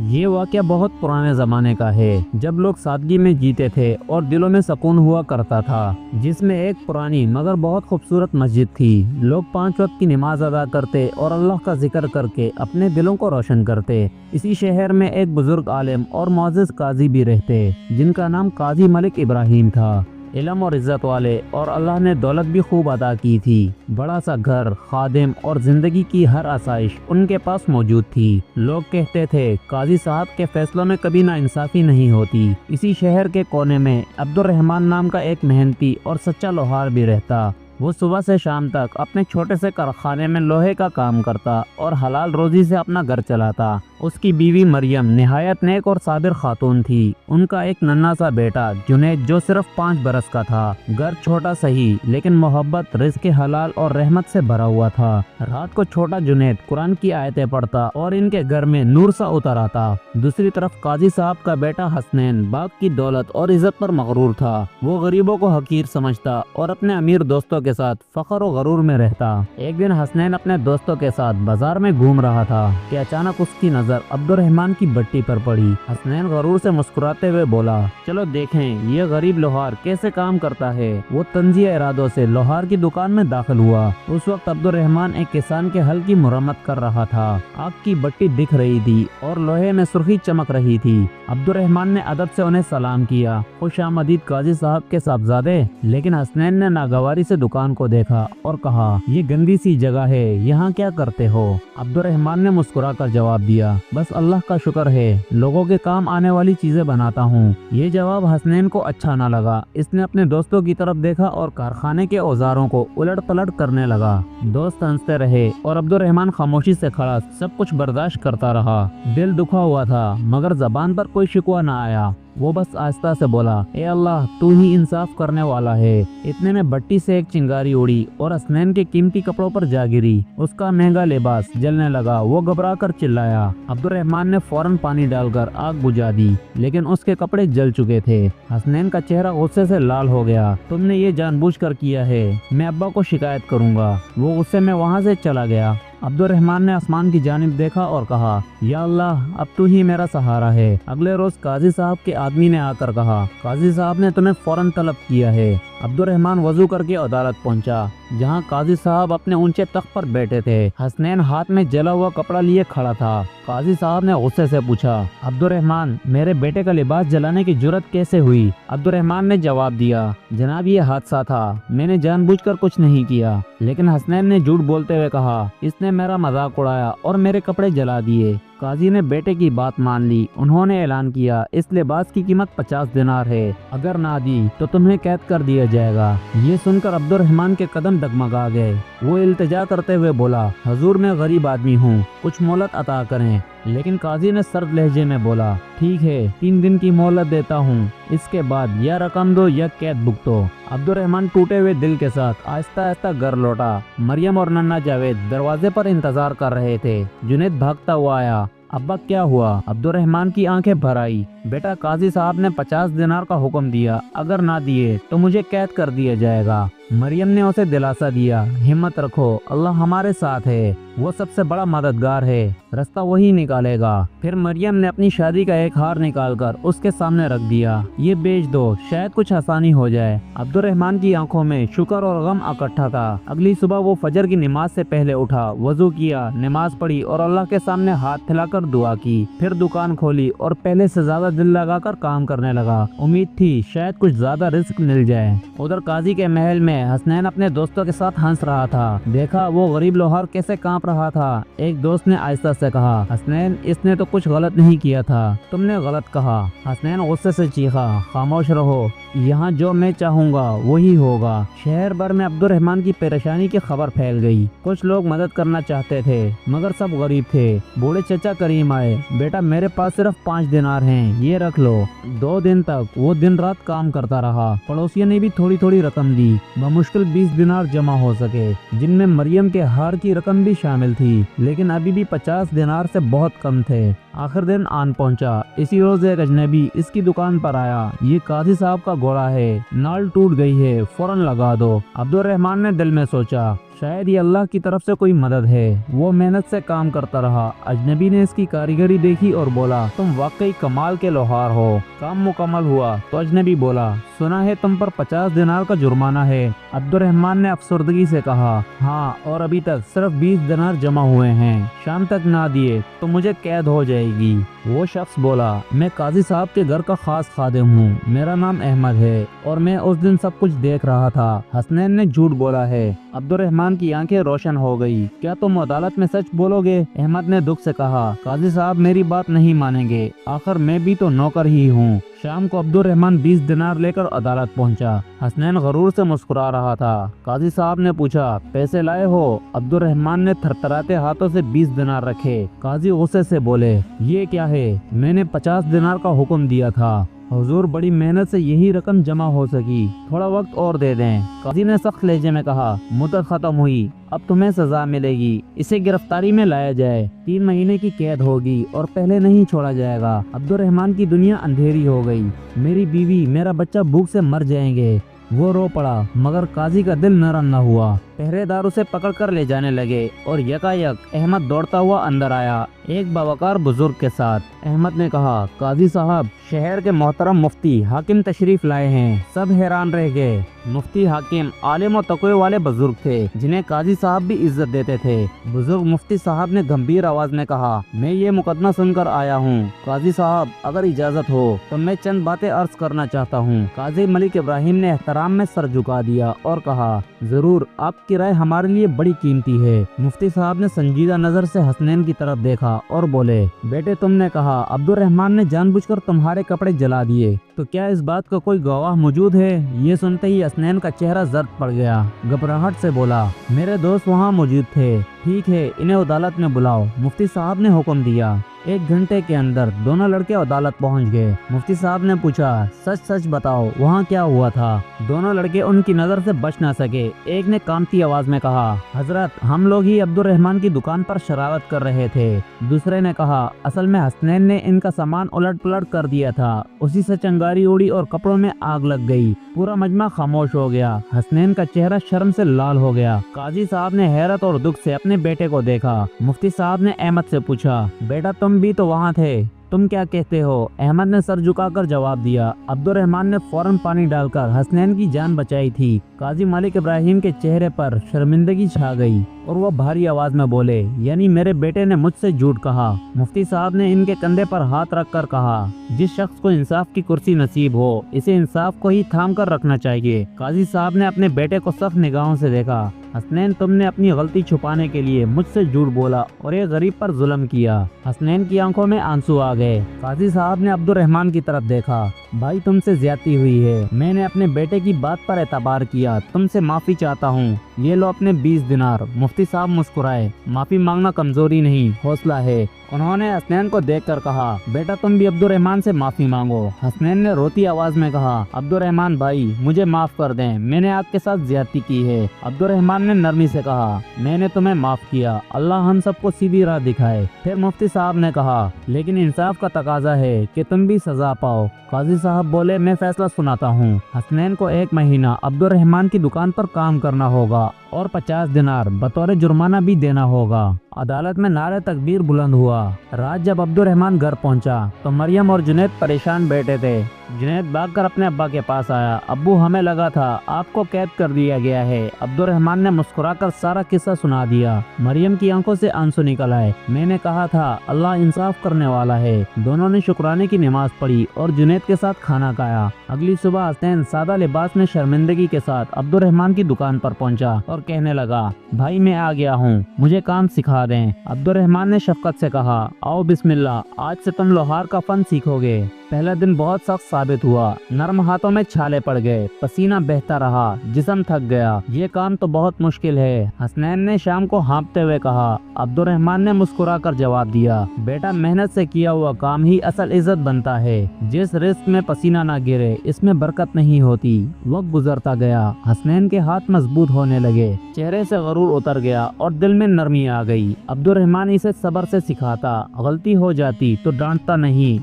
یہ واقعہ بہت پرانے زمانے کا ہے جب لوگ سادگی میں جیتے تھے اور دلوں میں سکون ہوا کرتا تھا، جس میں ایک پرانی مگر بہت خوبصورت مسجد تھی۔ لوگ 5 وقت کی نماز ادا کرتے اور اللہ کا ذکر کر کے اپنے دلوں کو روشن کرتے۔ اسی شہر میں ایک بزرگ عالم اور معزز قاضی بھی رہتے جن کا نام قاضی ملک ابراہیم تھا۔ علم اور عزت والے اور اللہ نے دولت بھی خوب عطا کی تھی۔ بڑا سا گھر، خادم اور زندگی کی ہر آسائش ان کے پاس موجود تھی۔ لوگ کہتے تھے قاضی صاحب کے فیصلوں میں کبھی ناانصافی نہیں ہوتی۔ اسی شہر کے کونے میں عبد الرحمن نام کا ایک محنتی اور سچا لوہار بھی رہتا۔ وہ صبح سے شام تک اپنے چھوٹے سے کارخانے میں لوہے کا کام کرتا اور حلال روزی سے اپنا گھر چلاتا۔ اس کی بیوی مریم نہایت نیک اور صابر خاتون تھی۔ ان کا ایک ننھا سا بیٹا جنید جو صرف 5 برس کا تھا۔ گھر چھوٹا سہی لیکن محبت، رزق حلال اور رحمت سے بھرا ہوا تھا۔ رات کو چھوٹا جنید قرآن کی آیتیں پڑھتا اور ان کے گھر میں نور سا اتر آتا۔ دوسری طرف قاضی صاحب کا بیٹا حسنین باغ کی دولت اور عزت پر مغرور تھا۔ وہ غریبوں کو حقیر سمجھتا اور اپنے امیر دوستوں کے ساتھ فخر و غرور میں رہتا۔ ایک دن حسنین اپنے دوستوں کے ساتھ بازار میں گھوم رہا تھا کہ اچانک اس کی نظر عبد الرحمن کی بٹی پر پڑی۔ حسنین غرور سے مسکراتے ہوئے بولا، چلو دیکھیں یہ غریب لوہار کیسے کام کرتا ہے۔ وہ تنزیہ ارادوں سے لوہار کی دکان میں داخل ہوا۔ اس وقت عبد الرحمن ایک کسان کے ہل کی مرمت کر رہا تھا۔ آگ کی بٹی دکھ رہی تھی اور لوہے میں سرخی چمک رہی تھی۔ عبد الرحمن نے ادب سے انہیں سلام کیا، خوش آمدید قاضی صاحب کے صاحبزادے۔ لیکن حسنین نے ناگواری سے دکان کو دیکھا اور کہا، یہ گندی سی جگہ ہے، یہاں کیا کرتے ہو؟ عبد الرحمن نے مسکرا کر جواب دیا، بس اللہ کا شکر ہے، لوگوں کے کام آنے والی چیزیں بناتا ہوں۔ یہ جواب حسنین کو اچھا نہ لگا۔ اس نے اپنے دوستوں کی طرف دیکھا اور کارخانے کے اوزاروں کو الٹ پلٹ کرنے لگا۔ دوست ہنستے رہے اور عبد الرحمن خاموشی سے کھڑا سب کچھ برداشت کرتا رہا۔ دل دکھا ہوا تھا مگر زبان پر کوئی شکوہ نہ آیا۔ وہ بس آہستہ سے بولا، اے اللہ تو ہی انصاف کرنے والا ہے۔ اتنے میں بٹی سے ایک چنگاری اڑی اور حسنین کے قیمتی کپڑوں پر جا گری۔ اس کا مہنگا لباس جلنے لگا۔ وہ گھبرا کر چلایا۔ عبد الرحمن نے فوراً پانی ڈال کر آگ بجھا دی لیکن اس کے کپڑے جل چکے تھے۔ حسنین کا چہرہ غصے سے لال ہو گیا۔ تم نے یہ جان بوجھ کر کیا ہے، میں ابا کو شکایت کروں گا۔ وہ غصے میں وہاں سے چلا گیا۔ عبد الرحمن نے آسمان کی جانب دیکھا اور کہا، یا اللہ اب تو ہی میرا سہارا ہے۔ اگلے روز قاضی صاحب کے آدمی نے آ کر کہا، قاضی صاحب نے تمہیں فوراً طلب کیا ہے۔ عبد الرحمن وضو کر کے عدالت پہنچا جہاں قاضی صاحب اپنے اونچے تخت پر بیٹھے تھے۔ حسنین ہاتھ میں جلا ہوا کپڑا لیے کھڑا تھا۔ قاضی صاحب نے غصے سے پوچھا، عبد الرحمن میرے بیٹے کا لباس جلانے کی جرت کیسے ہوئی؟ عبد الرحمن نے جواب دیا، جناب یہ حادثہ تھا، میں نے جان بوجھ کر کچھ نہیں کیا۔ لیکن حسنین نے جھوٹ بولتے ہوئے کہا، اس نے میرا مذاق اڑایا اور میرے کپڑے جلا دیے۔ قاضی نے بیٹے کی بات مان لی۔ انہوں نے اعلان کیا، اس لباس کی قیمت 50 دینار ہے، اگر نہ دی تو تمہیں قید کر دیا جائے گا۔ یہ سن کر عبد الرحمن کے قدم ڈگمگا گئے۔ وہ التجا کرتے ہوئے بولا، حضور میں غریب آدمی ہوں، کچھ مہلت عطا کریں۔ لیکن قاضی نے سرد لہجے میں بولا، ٹھیک ہے 3 دن کی مہلت دیتا ہوں، اس کے بعد یا رقم دو یا قید بھگتو۔ عبد الرحمن ٹوٹے ہوئے دل کے ساتھ آہستہ آہستہ گھر لوٹا۔ مریم اور ننھا جاوید دروازے پر انتظار کر رہے تھے۔ جنید بھاگتا ہوا آیا، ابا کیا ہوا؟ عبد الرحمن کی آنکھیں بھر آئی۔ بیٹا قاضی صاحب نے 50 دینار کا حکم دیا، اگر نہ دیے تو مجھے قید کر دیا جائے گا۔ مریم نے اسے دلاسا دیا، ہمت رکھو، اللہ ہمارے ساتھ ہے، وہ سب سے بڑا مددگار ہے، راستہ وہی نکالے گا۔ پھر مریم نے اپنی شادی کا ایک ہار نکال کر اس کے سامنے رکھ دیا، یہ بیچ دو، شاید کچھ آسانی ہو جائے۔ عبد الرحمن کی آنکھوں میں شکر اور غم اکٹھا تھا۔ اگلی صبح وہ فجر کی نماز سے پہلے اٹھا، وضو کیا، نماز پڑھی اور اللہ کے سامنے ہاتھ پھیلا کر دعا کی۔ پھر دکان کھولی اور پہلے سے زیادہ دل لگا کر کام کرنے لگا۔ امید تھی شاید کچھ زیادہ رزق مل جائے۔ ادھر قاضی کے محل میں حسنین اپنے دوستوں کے ساتھ ہنس رہا تھا۔ دیکھا وہ غریب لوہار کیسے کانپ رہا تھا۔ ایک دوست نے آہستہ سے کہا، حسنین اس نے تو کچھ غلط نہیں کیا تھا، تم نے غلط کہا۔ حسنین غصے سے چیخا، خاموش رہو، یہاں جو میں چاہوں گا وہی ہوگا۔ شہر بھر میں عبد الرحمن کی پریشانی کی خبر پھیل گئی۔ کچھ لوگ مدد کرنا چاہتے تھے مگر سب غریب تھے۔ بوڑھے چچا کریم آئے، بیٹا میرے پاس صرف 5 دینار ہیں، یہ رکھ لو۔ 2 دن تک وہ دن رات کام کرتا رہا۔ پڑوسیوں نے بھی تھوڑی تھوڑی رقم دی، بمشکل 20 دینار جمع ہو سکے، جن میں مریم کے ہار کی رقم بھی شامل تھی، لیکن ابھی بھی 50 دینار سے بہت کم تھے۔ آخر دن آن پہنچا۔ اسی روز ایک اجنبی اس کی دکان پر آیا، یہ قاضی صاحب کا گھوڑا ہے، نال ٹوٹ گئی ہے، فوراً لگا دو۔ عبد الرحمن نے دل میں سوچا، شاید یہ اللہ کی طرف سے کوئی مدد ہے۔ وہ محنت سے کام کرتا رہا۔ اجنبی نے اس کی کاریگری دیکھی اور بولا تم واقعی کمال کے لوہار ہو۔ کام مکمل ہوا تو اجنبی بولا سنا ہے تم پر 50 دینار کا جرمانہ ہے۔ عبد الرحمن نے افسردگی سے کہا ہاں، اور ابھی تک صرف 20 دینار جمع ہوئے ہیں، شام تک نہ دیے تو مجھے قید ہو جائے گی۔ وہ شخص بولا میں قاضی صاحب کے گھر کا خاص خادم ہوں، میرا نام احمد ہے اور میں اس دن سب کچھ دیکھ رہا تھا۔ حسنین نے جھوٹ بولا ہے۔ عبد الرحمن کی آنکھیں روشن ہو گئی۔ کیا تم عدالت میں سچ بولو گے؟ احمد نے دکھ سے کہا قاضی صاحب میری بات نہیں مانیں گے، آخر میں بھی تو نوکر ہی ہوں۔ شام کو عبد الرحمن 20 دینار لے کر عدالت پہنچا۔ حسنین غرور سے مسکرا رہا تھا۔ قاضی صاحب نے پوچھا پیسے لائے ہو؟ عبد الرحمن نے تھرتھراتے ہاتھوں سے 20 دینار رکھے۔ قاضی غصے سے بولے یہ کیا ہے؟ میں نے 50 دینار کا حکم دیا تھا، حضور بڑی محنت سے یہی رقم جمع ہو سکی، تھوڑا وقت اور دے دیں۔ قاضی نے سخت لہجے میں کہا مدت ختم ہوئی، اب تمہیں سزا ملے گی، اسے گرفتاری میں لایا جائے، 3 مہینے کی قید ہوگی اور پہلے نہیں چھوڑا جائے گا۔ عبد الرحمن کی دنیا اندھیری ہو گئی، میری بیوی میرا بچہ بھوک سے مر جائیں گے۔ وہ رو پڑا مگر قاضی کا دل نرم نہ ہوا۔ پہرے دار اسے پکڑ کر لے جانے لگے اور یکایک احمد دوڑتا ہوا اندر آیا ایک باوقار بزرگ کے ساتھ۔ احمد نے کہا قاضی صاحب شہر کے محترم مفتی حاکم تشریف لائے ہیں۔ سب حیران رہ گئے۔ مفتی حاکم عالم و تقوی والے بزرگ تھے جنہیں قاضی صاحب بھی عزت دیتے تھے۔ بزرگ مفتی صاحب نے گمبھیر آواز میں کہا میں یہ مقدمہ سن کر آیا ہوں، قاضی صاحب اگر اجازت ہو تو میں چند باتیں عرض کرنا چاہتا ہوں۔ قاضی ملک ابراہیم نے احترام میں سر جھکا دیا اور کہا ضرور، آپ کی رائے ہمارے لیے بڑی قیمتی ہے۔ مفتی صاحب نے سنجیدہ نظر سے حسنین کی طرف دیکھا اور بولے بیٹے تم نے کہا عبد الرحمن نے جان بوجھ کر تمہارے کپڑے جلا دیے، تو کیا اس بات کا کوئی گواہ موجود ہے؟ یہ سنتے ہی حسنین کا چہرہ زرد پڑ گیا، گھبراہٹ سے بولا میرے دوست وہاں موجود تھے۔ ٹھیک ہے انہیں عدالت میں بلاؤ، مفتی صاحب نے حکم دیا۔ 1 گھنٹے کے اندر دونوں لڑکے عدالت پہنچ گئے۔ مفتی صاحب نے پوچھا سچ سچ بتاؤ وہاں کیا ہوا تھا؟ دونوں لڑکے ان کی نظر سے بچ نہ سکے۔ ایک نے کانپتی آواز میں کہا حضرت ہم لوگ ہی عبد الرحمن کی دکان پر شرارت کر رہے تھے۔ دوسرے نے کہا اصل میں حسنین نے ان کا سامان الٹ پلٹ کر دیا تھا، اسی سے چنگاری اڑی اور کپڑوں میں آگ لگ گئی۔ پورا مجمع خاموش ہو گیا۔ حسنین کا چہرہ شرم سے لال ہو گیا۔ قاضی صاحب نے حیرت اور دکھ سے اپنے بیٹے کو دیکھا۔ مفتی صاحب نے احمد سے پوچھا بیٹا تم بھی تو وہاں تھے، تم کیا کہتے ہو؟ احمد نے سر جھکا کر جواب دیا عبد الرحمن نے فوراً پانی ڈال کر حسنین کی جان بچائی تھی۔ قاضی ملک ابراہیم کے چہرے پر شرمندگی چھا گئی اور وہ بھاری آواز میں بولے یعنی میرے بیٹے نے مجھ سے جھوٹ کہا؟ مفتی صاحب نے ان کے کندھے پر ہاتھ رکھ کر کہا جس شخص کو انصاف کی کرسی نصیب ہو اسے انصاف کو ہی تھام کر رکھنا چاہیے۔ قاضی صاحب نے اپنے بیٹے کو سخت نگاہوں سے دیکھا۔ حسنین تم نے اپنی غلطی چھپانے کے لیے مجھ سے جھوٹ بولا اور ایک غریب پر ظلم کیا۔ حسنین کی آنکھوں میں آنسو آ گئے۔ قاضی صاحب نے عبد الرحمن کی طرف دیکھا بھائی تم سے زیادتی ہوئی ہے، میں نے اپنے بیٹے کی بات پر اعتبار کیا، تم سے معافی چاہتا ہوں، یہ لو اپنے 20 دینار۔ مفتی صاحب مسکرائے، معافی مانگنا کمزوری نہیں حوصلہ ہے۔ انہوں نے حسنین کو دیکھ کر کہا بیٹا تم بھی عبد الرحمن سے معافی مانگو۔ حسنین نے روتی آواز میں کہا عبد الرحمن بھائی مجھے معاف کر دیں، میں نے آپ کے ساتھ زیادتی کی ہے۔ عبد الرحمن نے نرمی سے کہا میں نے تمہیں معاف کیا، اللہ ہم سب کو سیدھی راہ دکھائے۔ پھر مفتی صاحب نے کہا لیکن انصاف کا تقاضا ہے کہ تم بھی سزا پاؤ۔ قاضی صاحب بولے میں فیصلہ سناتا ہوں، حسنین کو 1 مہینہ عبد الرحمن کی دکان پر کام کرنا ہوگا اور 50 دینار بطور جرمانہ بھی دینا ہوگا۔ عدالت میں نعرہ تکبیر بلند ہوا۔ رات جب عبد الرحمن گھر پہنچا تو مریم اور جنید پریشان بیٹھے تھے۔ جنید بھاگ کر اپنے ابا کے پاس آیا، ابو ہمیں لگا تھا آپ کو قید کر دیا گیا ہے۔ عبد الرحمن نے مسکرا کر سارا قصہ سنا دیا۔ مریم کی آنکھوں سے آنسو نکل آئے۔ میں نے کہا تھا اللہ انصاف کرنے والا ہے۔ دونوں نے شکرانے کی نماز پڑھی اور جنید کے ساتھ کھانا کھایا۔ اگلی صبح حسین سادہ لباس میں شرمندگی کے ساتھ عبد الرحمن کی دکان پر پہنچا اور کہنے لگا بھائی میں آ گیا ہوں، مجھے کام سکھا دیں۔ عبد الرحمن نے شفقت سے کہا آؤ بسم اللہ، آج سے تم لوہار کا فن سیکھو گے۔ پہلا دن بہت سخت ثابت ہوا، نرم ہاتھوں میں چھالے پڑ گئے، پسینہ بہتا رہا، جسم تھک گیا، یہ کام تو بہت مشکل ہے۔ حسنین نے شام کو ہانپتے ہوئے کہا۔ عبد الرحمن نے مسکرا کر جواب دیا بیٹا محنت سے کیا ہوا کام ہی اصل عزت بنتا ہے، جس رزق میں پسینہ نہ گرے اس میں برکت نہیں ہوتی۔ وقت گزرتا گیا، حسنین کے ہاتھ مضبوط ہونے لگے، چہرے سے غرور اتر گیا اور دل میں نرمی آ گئی۔ عبد الرحمن اسے صبر سے سکھاتا، غلطی ہو جاتی تو ڈانٹتا نہیں،